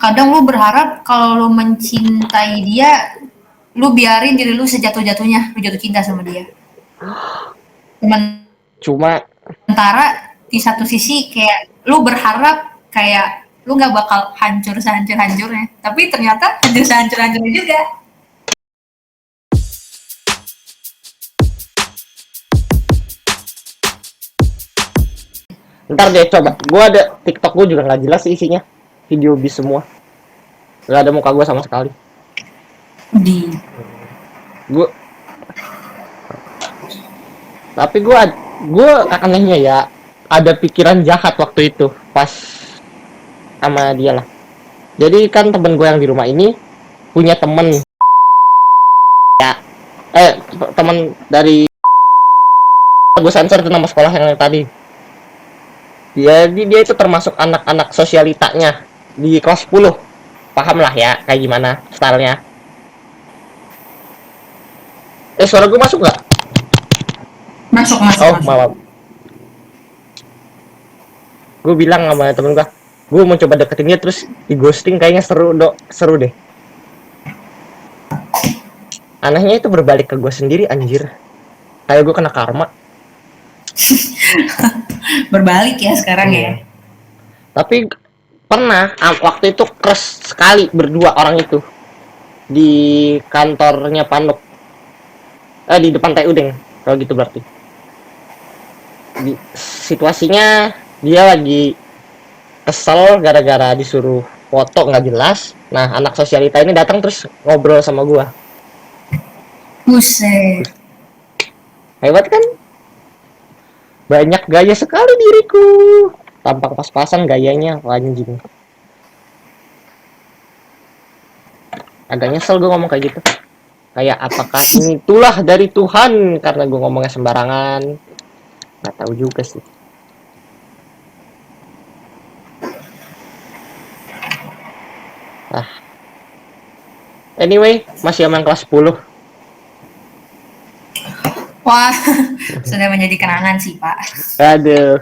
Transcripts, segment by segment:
Kadang lu berharap kalau lu mencintai dia, lu biarin diri lu sejatuh-jatuhnya, lu jatuh cinta sama dia. Cuma Sementara di satu sisi kayak lu berharap kayak lu nggak bakal hancur sehancur-hancurnya, tapi ternyata hancur sehancur-hancurnya juga. ntar deh coba. Gue ada TikTok gue juga nggak jelas sih isinya. Video bis semua. Gak ada muka gue sama sekali. Di Gue tapi gue anehnya ya ada pikiran jahat waktu itu pas sama dia lah. Jadi kan temen gue yang di rumah ini punya temen ya temen dari gue sensor itu nama sekolah yang tadi. Dia itu termasuk anak-anak sosialitanya di kelas 10. Paham lah ya kayak gimana stylenya. Suara gue masuk nggak? masuk masuk Oh masuk. maaf. Gue bilang sama temen gue mau coba deketin dia terus di ghosting, kayaknya seru deh. Anehnya itu berbalik ke gue sendiri, anjir. Kayak gue kena karma. Berbalik ya sekarang ya. Iya. Tapi pernah waktu itu crush sekali berdua orang itu di kantornya Panuk. Di depan TU Deng. Kalau gitu berarti. Situasinya dia lagi kesel gara-gara disuruh foto nggak jelas. Nah, anak sosialita ini datang terus ngobrol sama gua. Buset. Hebat kan? Banyak gaya sekali diriku. Tampak pas-pasan gayanya, anjing. Agak nyesel gue ngomong kayak gitu. Kayak apakah ini itulah dari Tuhan karena gue ngomongnya sembarangan. Nggak tahu juga sih. Ah. Anyway, masih sama yang kelas 10. Wah, sudah menjadi kenangan sih Pak. Aduh.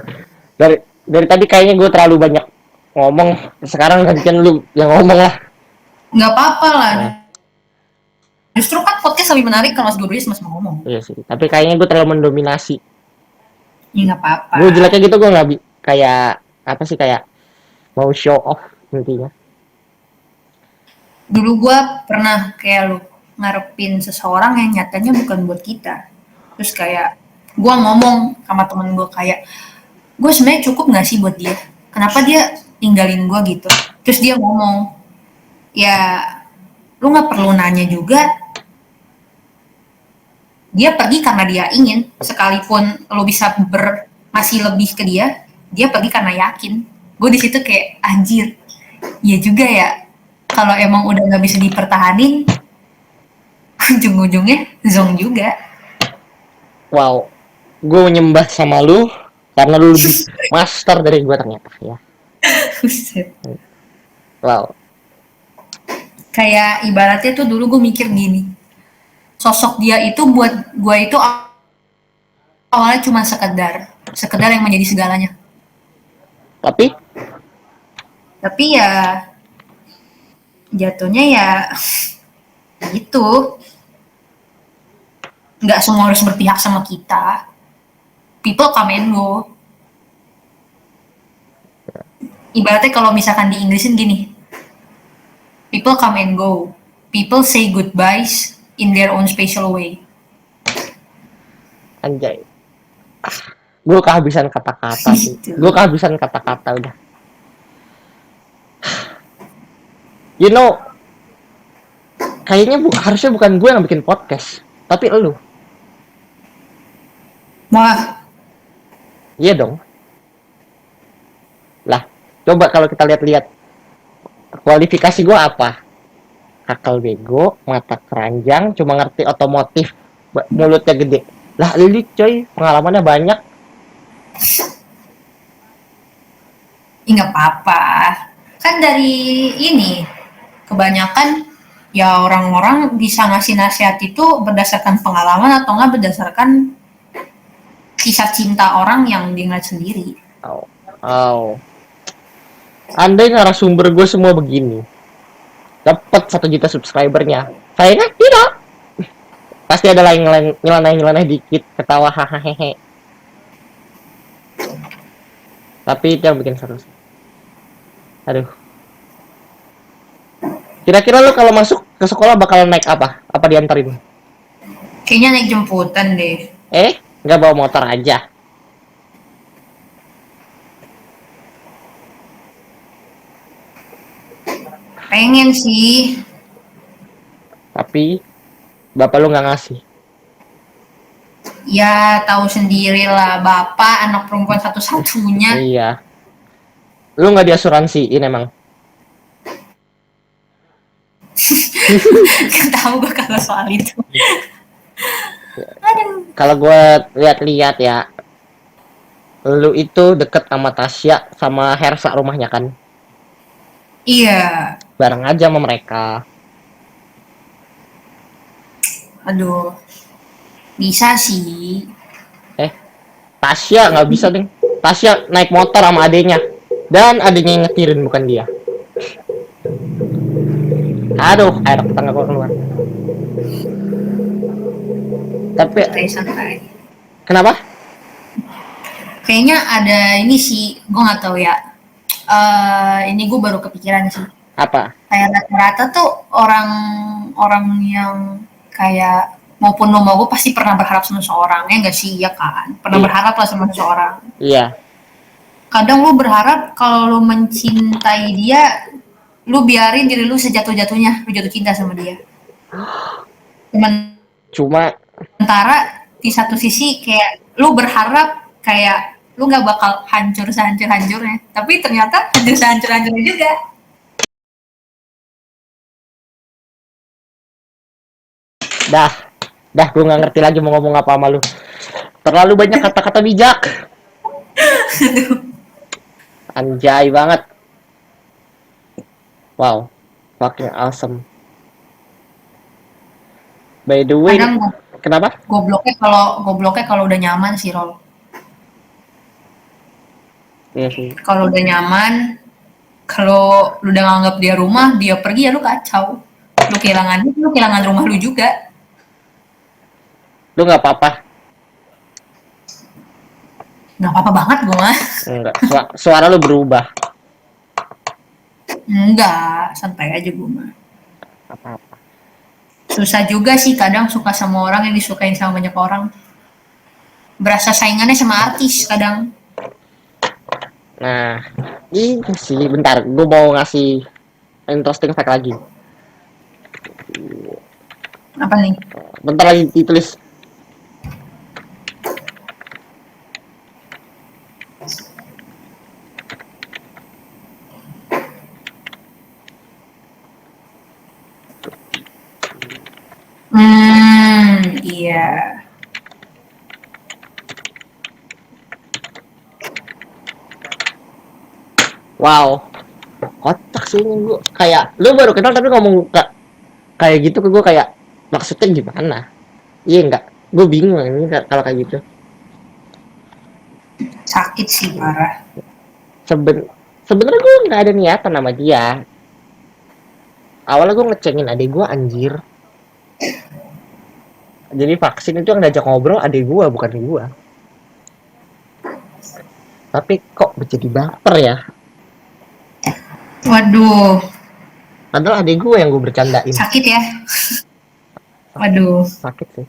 Dari tadi kayaknya gue terlalu banyak ngomong. Sekarang gantian lu yang ngomong lah. Nggak apa-apa lah. Nah, Justru kan podcast lebih menarik kalau Mas Guruyes Mas mau ngomong. iya sih. Tapi kayaknya gue terlalu mendominasi. Ya nggak apa-apa. Gue jeleknya gitu, gue nggak kayak apa sih, kayak mau show off intinya. Dulu gue pernah kayak lu ngarepin seseorang yang nyatanya bukan buat kita. Terus kayak gue ngomong sama temen gue kayak, gue sebenarnya cukup nggak sih buat dia? Kenapa dia tinggalin gue gitu? Terus dia ngomong, ya lu nggak perlu nanya juga. Dia pergi karena dia ingin. Sekalipun lu bisa masih lebih ke dia, dia pergi karena yakin. Gue di situ kayak anjir. Iya juga ya. Kalau emang udah nggak bisa dipertahanin, ujung-ujungnya zong juga. Wow, gue nyembah sama lu karena lu lebih master dari gue ternyata ya. Buset. Wow. Kayak ibaratnya tuh dulu gue mikir gini, sosok dia itu buat gue itu awalnya cuma sekedar yang menjadi segalanya. Tapi Tapi ya jatuhnya ya gitu, nggak semua harus berpihak sama kita. People come and go. Ibaratnya kalau misalkan di Inggrisin gini, people come and go. People say goodbyes in their own special way. anjay, gue kehabisan kata-kata sih. Gitu. Gue kehabisan kata-kata udah. You know, kayaknya harusnya bukan gue yang bikin podcast, tapi elu. Wah, Iya dong. Lah, coba kalau kita lihat-lihat kualifikasi gue apa? Akal bego, mata keranjang, cuma ngerti otomotif, mulutnya gede. Lah, lilit coy, pengalamannya banyak. nggak apa-apa. Kan dari ini, kebanyakan ya orang-orang bisa ngasih nasihat itu berdasarkan pengalaman atau nggak berdasarkan kisah cinta orang yang dia ngeliat sendiri. Oh, oh. andai narasumber gue semua begini, dapat 1 juta subscribernya, sayangnya tidak. Pasti ada lain nyeleneh dikit, ketawa hahaha. Tapi itu yang bikin seru sih. Aduh. Kira-kira lu kalau masuk ke sekolah bakal naik apa? Apa diantarin? Kayaknya naik jemputan deh. Nggak bawa motor aja. Pengen sih. Tapi bapak lu nggak ngasih. Ya tahu sendiri lah, bapak anak perempuan satu-satunya. Iya. Lu nggak diasuransiin emang? Gak tahu gue kalau soal itu. Aduh. Kalau gue lihat-lihat ya, lu itu deket sama Tasya sama Hersa rumahnya kan? Iya. Bareng aja sama mereka. Aduh. Bisa sih. Tasya nggak bisa deh. Tasya naik motor sama adenya. Dan adenya yang ngetirin bukan dia. Aduh, air tetangga gua keluar. Tapi Santai. kenapa? Kayaknya ada ini sih, gue nggak tahu ya. Ini gue baru kepikiran sih. Apa? Kayak rata-rata tuh orang yang kayak maupun lo mau gue pasti pernah berharap sama seseorang, ya nggak sih? Ya kan? Pernah Iya. berharap lah sama seseorang. Iya. Kadang lu berharap kalau lu mencintai dia, lu biarin diri lu sejatuh-jatuhnya, lu jatuh cinta sama dia. Cuma Sementara di satu sisi kayak lu berharap kayak lu nggak bakal hancur sehancur-hancurnya, tapi ternyata hancur sehancur-hancurnya juga. dah gue nggak ngerti lagi mau ngomong apa sama lu. Terlalu banyak kata-kata bijak. Anjay banget. Wow, fucking awesome. By the way, Kadang kenapa? gobloknya kalau udah nyaman sih, Rol. Iya sih. Kalau udah nyaman, kalau lu udah nganggap dia rumah, dia pergi ya lu kacau. Lu kehilangan rumah lu juga. Lu nggak apa-apa? Nggak apa-apa banget gue mah. Enggak. Suara lu berubah. Enggak, santai aja gue mah. Apa-apa. Susah juga sih kadang suka sama orang yang disukain sama banyak orang. Berasa saingannya sama artis kadang. Nah, ini sih bentar, gue mau ngasih interesting fact lagi. Apa nih? Bentar lagi ditulis. Iya. Wow, kocak sih ini gue. Kayak lu baru kenal tapi ngomong kayak gitu ke gue, kayak maksudnya gimana? Iya enggak? Gue bingung ini kalau kayak gitu. Sakit sih parah. Sebenarnya gue nggak ada niatan sama dia. Awalnya gue ngecengin adik gue, anjir. Jadi vaksin itu yang ngajak ngobrol adik gue, bukan gue. Tapi kok jadi baper ya? Waduh, Padahal adik gue yang gue bercandain. sakit ya. Waduh. Sakit sih.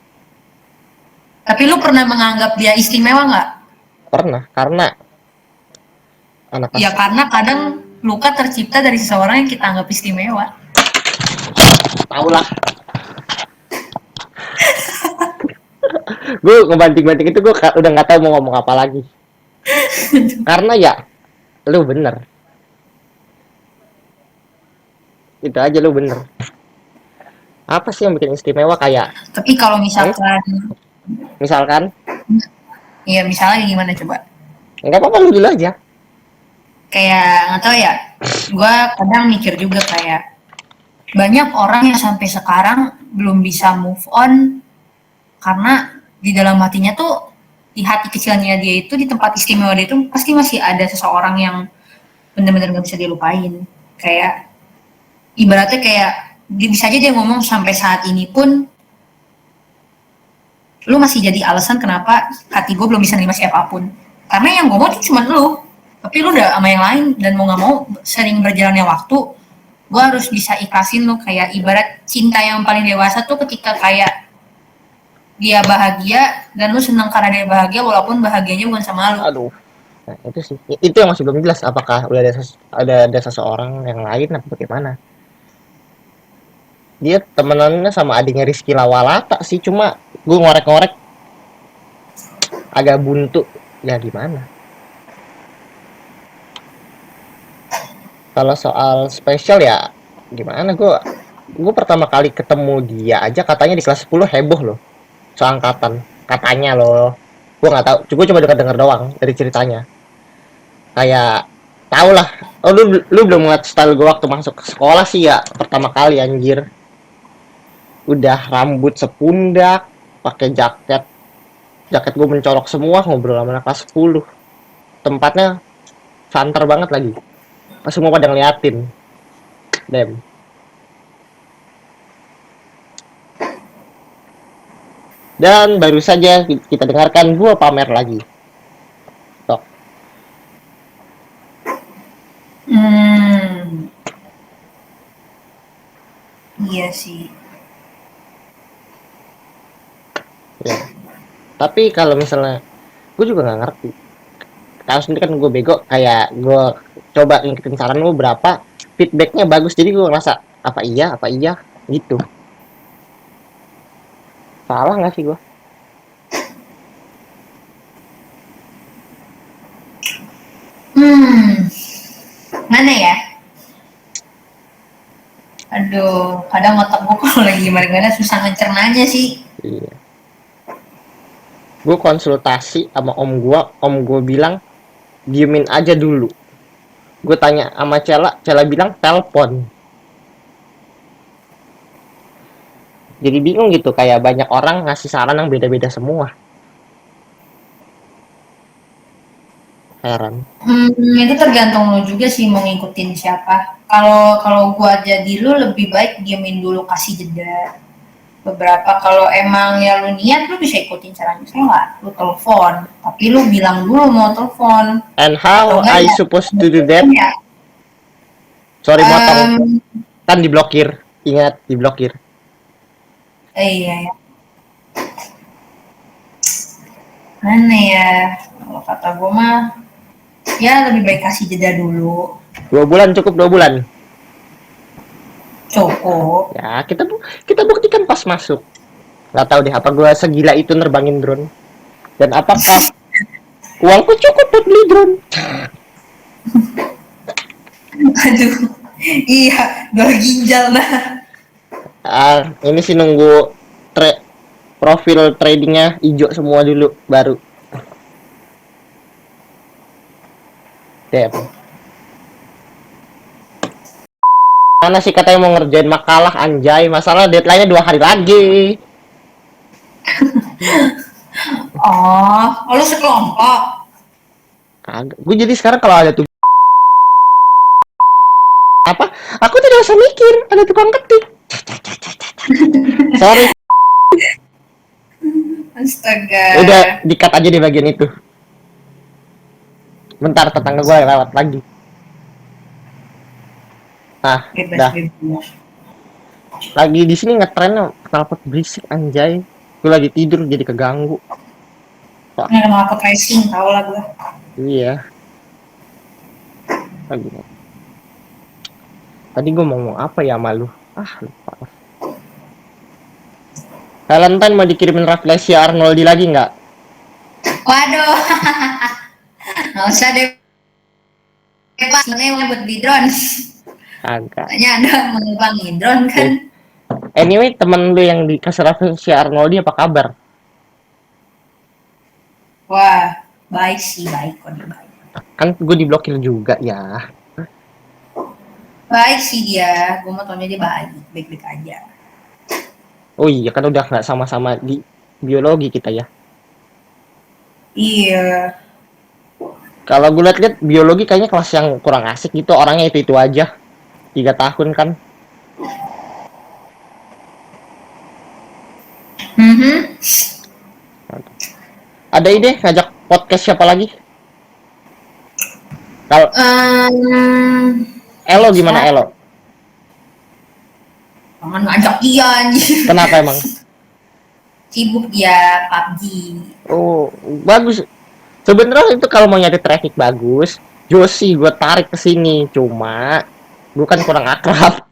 Tapi lu pernah menganggap dia istimewa nggak? Pernah, karena anak Ya karena kadang luka tercipta dari seseorang yang kita anggap istimewa. tahu lah. Gue ngebanting-banting itu gue udah nggak tahu mau ngomong apa lagi. Karena ya, lu bener. Itu aja, lu bener. Apa sih yang bikin istimewa kayak? Tapi kalau Misalkan? Iya misalnya gimana coba? Nggak apa-apa, lu dulu aja. Kayak nggak tahu ya. Gue kadang mikir juga kayak banyak orang yang sampai sekarang belum bisa move on karena di dalam hatinya tuh, di hati kecilnya dia itu, di tempat istimewa dia itu pasti masih ada seseorang yang bener-bener nggak bisa dilupain. Kayak ibaratnya kayak bisa aja dia ngomong sampai saat ini pun lu masih jadi alasan kenapa hati gue belum bisa nerima siapapun. Karena yang gue mau tuh cuma lu, tapi lu udah sama yang lain dan mau nggak mau sering berjalannya waktu, gue harus bisa ikhlasin lu. Kayak ibarat cinta yang paling dewasa tuh ketika kayak dia bahagia dan lu seneng karena dia bahagia walaupun bahagianya bukan sama lu. Aduh. Nah, itu sih. Itu yang masih belum jelas apakah udah ada seseorang yang lain atau bagaimana. Dia temenannya sama adiknya Rizky Lawalata sih, cuma gue ngorek-ngorek agak buntu. Ya gimana? Kalau soal spesial ya gimana, gue pertama kali ketemu dia aja katanya di kelas 10 heboh loh, seangkatan katanya loh. Gue nggak tahu, gue cuma denger doang dari ceritanya. Kayak tau lah. Oh, lu belum ngeliat style gue waktu masuk ke sekolah sih ya, pertama kali anjir. Udah rambut sepundak, pakai jaket gue mencolok semua, ngobrol sama anak kelas 10. Tempatnya santer banget lagi, pas semua pada ngeliatin. Dem. Dan baru saja kita dengarkan gua pamer lagi. Tok. Hmm, iya sih. Ya. Tapi kalau misalnya gue juga nggak ngerti. Kalau sendiri kan gue bego, kayak gue coba ngikutin saran lu berapa, feedbacknya bagus, jadi gue ngerasa apa iya gitu. Salah nggak sih gue? Hmm, mana ya? Aduh, kadang otak gue kalau lagi gimana-gimana susah ngecernanya sih. Iya. Gue konsultasi sama om gue bilang diemin aja dulu. Gue tanya sama Cela bilang telpon. Jadi bingung gitu, kayak banyak orang ngasih saran yang beda-beda semua. Heran. Itu tergantung lo juga sih mau ngikutin siapa. Kalau kalau gua jadi lu lebih baik diemin dulu kasih jeda beberapa. Kalau emang ya lu niat lu bisa ikutin caranya saya nggak, lu telepon. Tapi lu bilang dulu mau telepon And atau how enggak I ya? supposed to do that? Ya, Sorry motong, em, kan diblokir. Ingat diblokir. iya ya. Mana ya? Kalau kata gua mah ya lebih baik kasih jeda dulu. 2 bulan cukup, 2 bulan. Cukup. Ya kita buktikan pas masuk. Nggak tahu deh apa gue segila itu nerbangin drone. Dan apakah uangku cukup buat beli drone? Aduh. Iya, dua ginjal nah. Ini sih nunggu profil tradingnya hijau semua dulu baru. Damn. Mana sih katanya mau ngerjain makalah anjay, masalah deadline-nya 2 hari lagi. Oh, lu sekelompok. Kagak. Gue jadi sekarang kalau ada tuh apa, aku tidak usah mikir, ada tukang ketik. Sorry, Astaga. udah dikat aja di bagian itu. Bentar, tetangga gue lewat lagi. Nah, Bebas dah. bebas. Lagi di sini ngetren knalpot berisik anjay. Gue lagi tidur jadi keganggu. Ini ada mau aku tracing tau lah gue. Iya. Lagi. Tadi gue mau ngomong apa ya malu. Lupa. Valentine mau dikirimin Rafflesia Arnoldi lagi nggak? Waduh. Nggak usah deh. Pak, sebenarnya buat beli drone. Kagak. Katanya ada mengembangin drone kan. Anyway, temen lu yang dikasih Rafflesia Arnoldi apa kabar? Wah, baik sih, baik kok dia baik. Kan gue diblokir juga ya. Baik sih dia, gue mau taunya dia baik, baik-baik aja. Oh iya, kan udah nggak sama-sama di biologi kita ya. Iya. Kalau gue liat biologi kayaknya kelas yang kurang asik gitu, orangnya itu aja 3 tahun kan. Mhm. Ada ide ngajak podcast siapa lagi? Kalau Elo gimana Bisa. Elo? Jangan ngajak dia anjir. Kenapa emang? Sibuk dia PUBG. Oh, bagus. Sebenarnya itu kalau mau nyari traffic bagus, Josi gue tarik ke sini. Cuma bukan kurang akrab.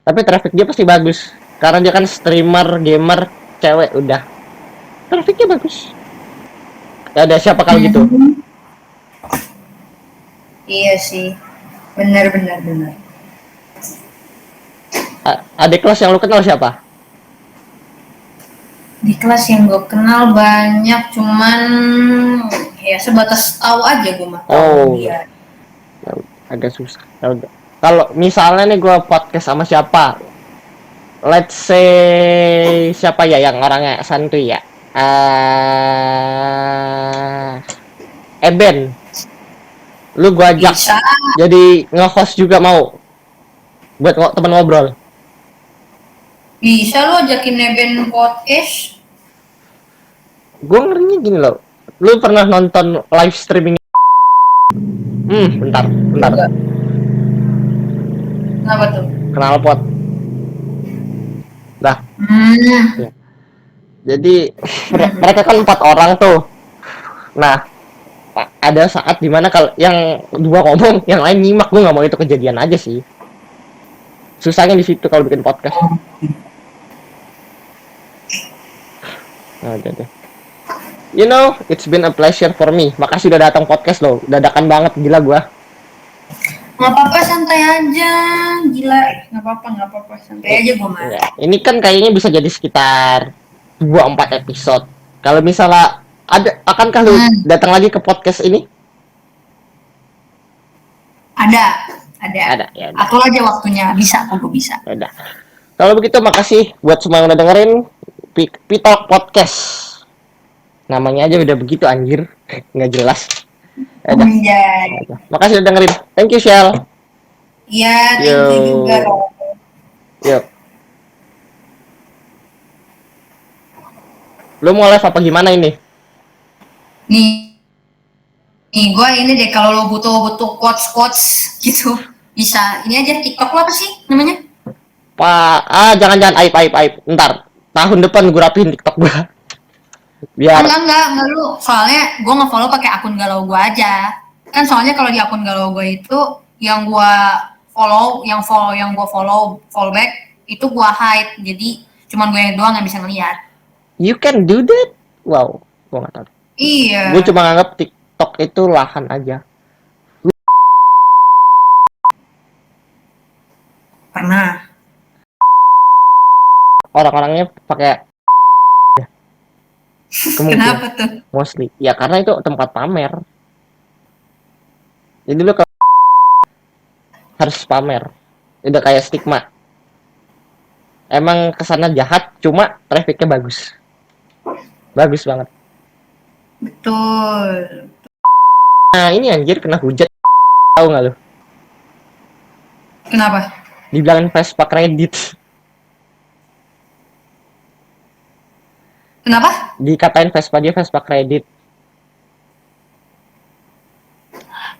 Tapi traffic dia pasti bagus. Karena dia kan streamer, gamer, cewek udah. Trafficnya bagus. Ya ada siapa kalau gitu? Iya sih. Benar benar benar. Adik kelas yang lu kenal siapa? Di kelas yang gue kenal banyak, cuman ya sebatas tahu aja gue mah tahu Oh, dia. ya agak susah. Ya udah. Kalau misalnya nih gue podcast sama siapa? Let's say siapa ya yang orangnya santuy ya? Eben. Lu gua ajak Bisa, jadi nge-host juga mau buat teman ngobrol. bisa lu ajakin Neben podcast. Gue ngerinya gini loh. Lu pernah nonton live streaming? Bentar, bentar. Juga. Kenapa tuh? Kenal pot. Dah. Hmm. Ya. Jadi mereka kan 4 orang tuh. Nah, ada saat dimana kalau yang dua ngomong, yang lain nyimak. Gue nggak mau itu kejadian aja sih. Susahnya di situ kalau bikin podcast. Nah, jadi. You know, it's been a pleasure for me. Makasih udah datang podcast lo. Dadakan banget, gila gua. Nggak apa-apa, santai aja. Gila, nggak apa-apa, santai aja gue mah. Ya, ini kan kayaknya bisa jadi sekitar 2-4 episode. Kalau misalnya akankah lu datang lagi ke podcast ini? Ada. Ya. Aku aja waktunya bisa, aku bisa. Ya udah. Kalau begitu makasih buat semua yang udah dengerin Pitalk Podcast. Namanya aja udah begitu anjir, nggak jelas. Ya udah. Makasih udah dengerin. Thank you, Shell. Iya, thank you juga, Ro. Yuk. Lu mau live apa gimana ini? Nih gue ini deh, kalau lo butuh quotes gitu, bisa ini aja TikTok lo apa sih namanya? Jangan aib. Ntar tahun depan gue rapihin TikTok gue. Biar Enggak lu, soalnya gue nge-follow pakai akun galau gue aja. Kan soalnya kalau di akun galau gue itu yang gue follow back itu gue hide, jadi cuman gue doang yang bisa ngeliat. you can do that? Wow, gue nggak tahu. Iya. Gue cuma nganggap TikTok itu lahan aja. Pernah. Orang-orangnya pakai Kenapa tuh? mostly. Ya karena itu tempat pamer. Jadi lu harus pamer. Udah kayak stigma. Emang kesana jahat, cuma trafficnya bagus. Bagus banget. Betul. Nah ini anjir kena hujat. Tahu nggak lu? Kenapa? Dibilangin Vespa kredit. Kenapa? Dikatain Vespa kredit.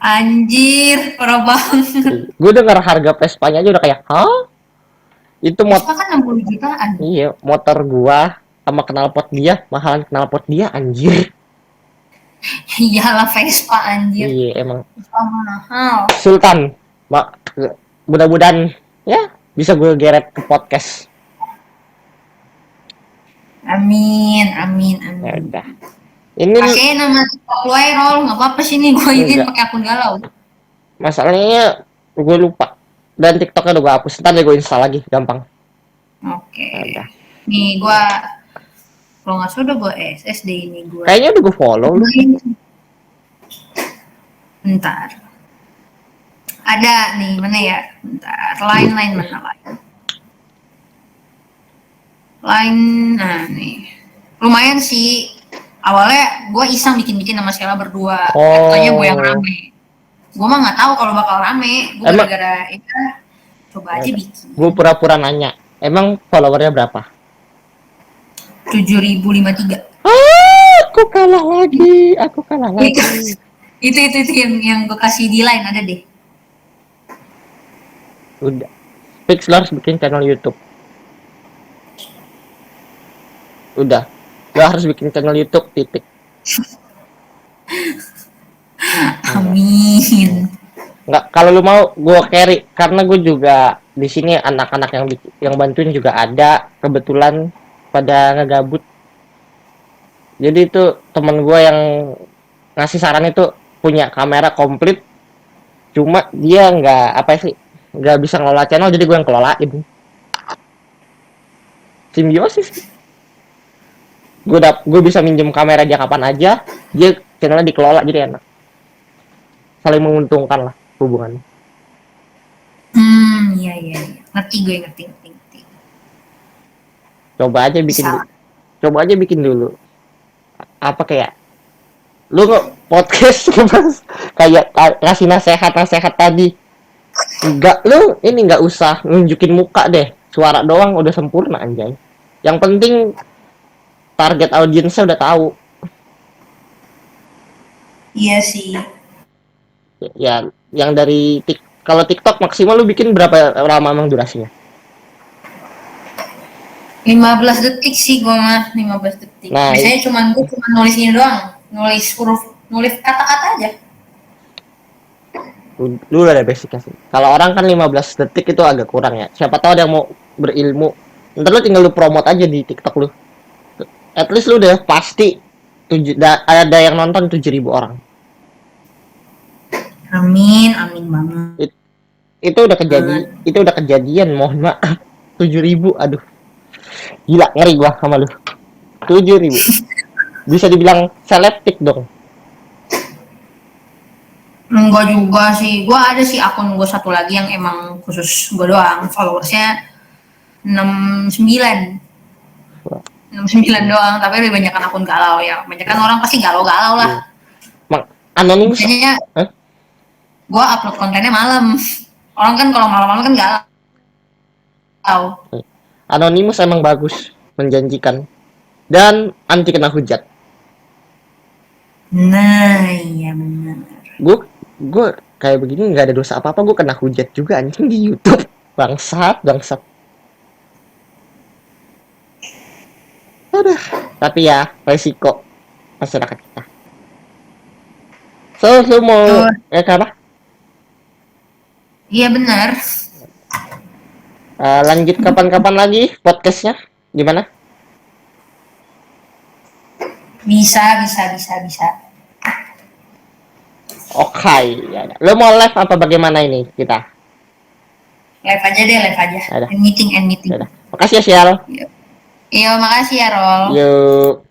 Anjir, parah banget. Gue denger harga Vespanya aja udah kayak, hah? Itu Vespa kan 60 jutaan. Iya, motor gua sama knalpot dia, mahalan knalpot dia anjir. Iyalah Vespa anjir. Iya, emang. Vespa mahal. Sultan. Mudah-mudahan ya bisa gue geret ke podcast. Amin. Ya udah. Ini Pakai nama TikTok lo aja, Rol. Nggak apa-apa sih nih, gue izin pakai akun galau. masalahnya gue lupa. Dan TikToknya udah gue hapus. Ntar deh gue install lagi, gampang. Oke. Ya udah. Nih gue, kalau nggak salah udah gue SSD ini gue. Kayaknya udah gue follow lu. Bentar. Ada nih, mana ya? Bentar. Line mana line? Line, nah nih. Lumayan sih Awalnya gue iseng bikin-bikin sama Sheila berdua. Oh. Katanya gue yang rame. Gue mah nggak tahu kalau bakal rame. Gue Emang- gara-gara coba aja bikin. Gue pura-pura nanya, emang followernya berapa? 7.053. Aku kalah lagi, aku kalah Itu lagi. itu yang gue kasih di line ada deh. Udah. Fix lo harus bikin channel YouTube. Udah. Lo harus bikin channel YouTube, titik. Amin. Nggak, kalau lu mau gue carry karena gue juga di sini anak-anak yang bantuin juga ada, kebetulan pada ngegabut. Jadi itu temen gue yang ngasih saran itu punya kamera komplit, cuma dia nggak bisa ngelola channel, jadi gue yang kelolain. Simbiosis. Gue bisa minjem kamera dia kapan aja, dia channelnya dikelola, jadi enak, saling menguntungkan lah hubungannya. Iya. Ngerti gue, ngerti. Coba aja bikin Bisa. coba aja bikin dulu apa kayak lu nggak podcast mas, kayak ngasih nasehat tadi, enggak, lu ini nggak usah nunjukin muka deh, suara doang udah sempurna anjay. Yang penting target audiensnya udah tahu. Iya sih. Ya yang dari kalau TikTok maksimal lu bikin berapa lama emang durasinya? 15 detik sih gue mah, 15 detik. Nah, Biasanya gue cuma nulis ini doang, nulis kata-kata aja. lu udah ada basicnya sih. Kalau orang kan 15 detik itu agak kurang ya. Siapa tahu ada yang mau berilmu. Ntar lu tinggal lu promote aja di TikTok lu. At least lu udah pasti ada yang nonton 7.000 orang. Amin banget. Itu udah kejadian, mohon maaf. 7.000, aduh. Gila, ngeri gua sama lu. 7.000. Bisa dibilang selebtik dong. Enggak juga sih, gue ada sih akun gue satu lagi yang emang khusus gue doang, followersnya 69 doang, tapi lebih banyak akun galau ya, banyak kan orang pasti galau-galau lah. Anonimus. Biasanya gue upload kontennya malam, orang kan kalau malam-malam kan galau. Anonimus emang bagus, menjanjikan, dan anti kena hujat. Nah iya benar. Gue kayak begini nggak ada dosa apa-apa, gue kena hujat juga anjing di YouTube. Bangsat. Udah, tapi ya resiko masyarakat kita. So, lu mau apa? Iya benar. Lanjut kapan-kapan lagi podcastnya, gimana? Bisa. Oke, ya. Lu mau live apa bagaimana ini kita? Live aja. Ada. Meeting. Makasih ya, Sial. Iya, makasih ya, Rol. Yuk.